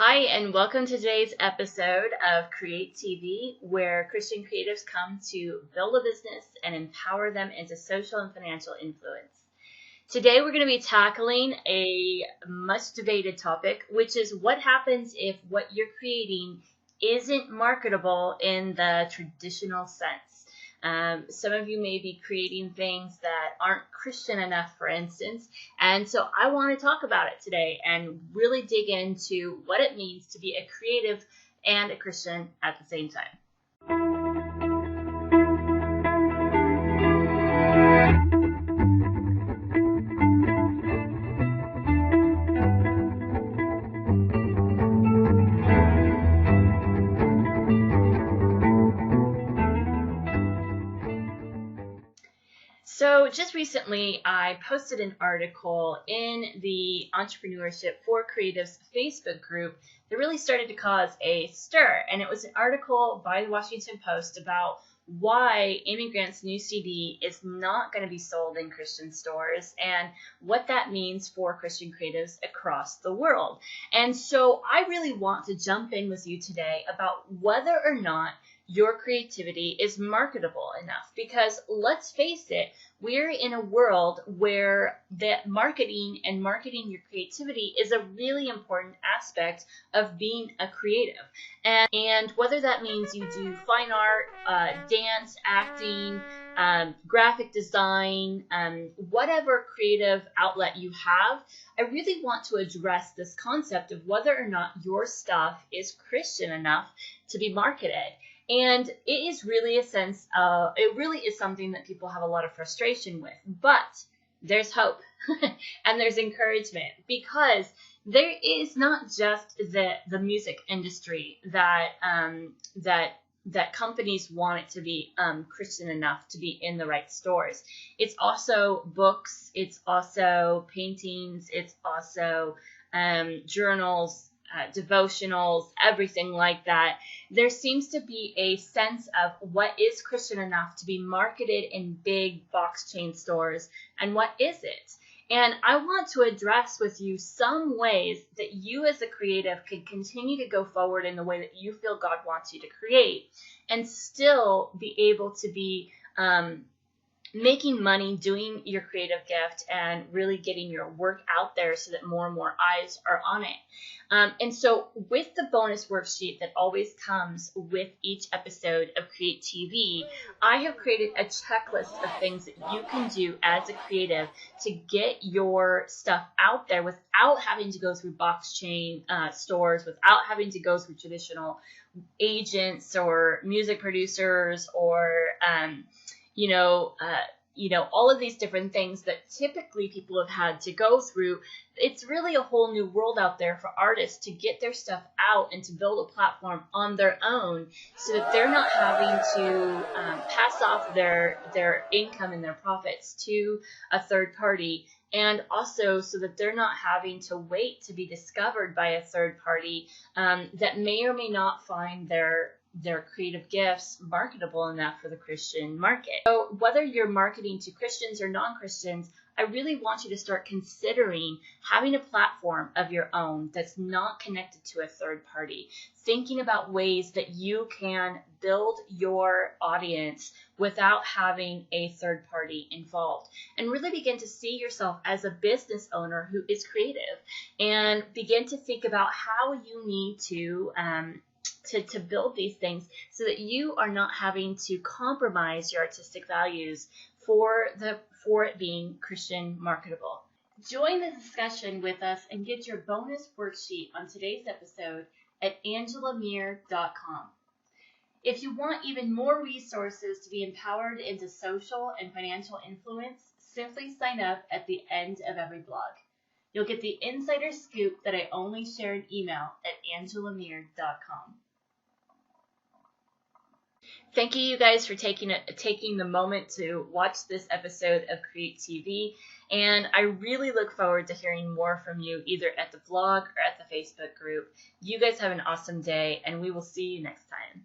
Hi, and welcome to today's episode of Create TV, where Christian creatives come to build a business and empower them into social and financial influence. Today, we're going to be tackling a much debated topic, which is what happens if what you're creating isn't marketable in the traditional sense. Some of you may be creating things that aren't Christian enough, for instance, and so I want to talk about it today and really dig into what it means to be a creative and a Christian at the same time. So just recently, I posted an article in the Entrepreneurship for Creatives Facebook group that really started to cause a stir. And it was an article by the Washington Post about why Immigrant's new CD is not going to be sold in Christian stores and what that means for Christian creatives across the world. And so I really want to jump in with you today about whether or not your creativity is marketable enough, because let's face it, we're in a world where that marketing your creativity is a really important aspect of being a creative. And whether that means you do fine art, dance, acting, graphic design, whatever creative outlet you have, I really want to address this concept of whether or not your stuff is Christian enough to be marketed. And it is really it really is something that people have a lot of frustration with. But there's hope and there's encouragement, because there is not just the music industry that companies want it to be Christian enough to be in the right stores. It's also books, it's also paintings, it's also journals, devotionals, everything like that. There seems to be a sense of what is Christian enough to be marketed in big box chain stores and what isn't. And I want to address with you some ways that you as a creative can continue to go forward in the way that you feel God wants you to create and still be able to be making money doing your creative gift and really getting your work out there so that more and more eyes are on it. And so with the bonus worksheet that always comes with each episode of Create TV, I have created a checklist of things that you can do as a creative to get your stuff out there without having to go through box chain stores, without having to go through traditional agents or music producers or all of these different things that typically people have had to go through. It's really a whole new world out there for artists to get their stuff out and to build a platform on their own so that they're not having to pass off their income and their profits to a third party, and also so that they're not having to wait to be discovered by a third party that may or may not find their creative gifts marketable enough for the Christian market. So whether you're marketing to Christians or non-Christians, I really want you to start considering having a platform of your own that's not connected to a third party, thinking about ways that you can build your audience without having a third party involved, and really begin to see yourself as a business owner who is creative, and begin to think about how you need to build these things so that you are not having to compromise your artistic values for it being Christian marketable. Join the discussion with us and get your bonus worksheet on today's episode at angelamere.com. If you want even more resources to be empowered into social and financial influence, simply sign up at the end of every blog. You'll get the insider scoop that I only share in email at angelamere.com. Thank you guys for taking the moment to watch this episode of Create TV, and I really look forward to hearing more from you either at the blog or at the Facebook group. You guys have an awesome day, and we will see you next time.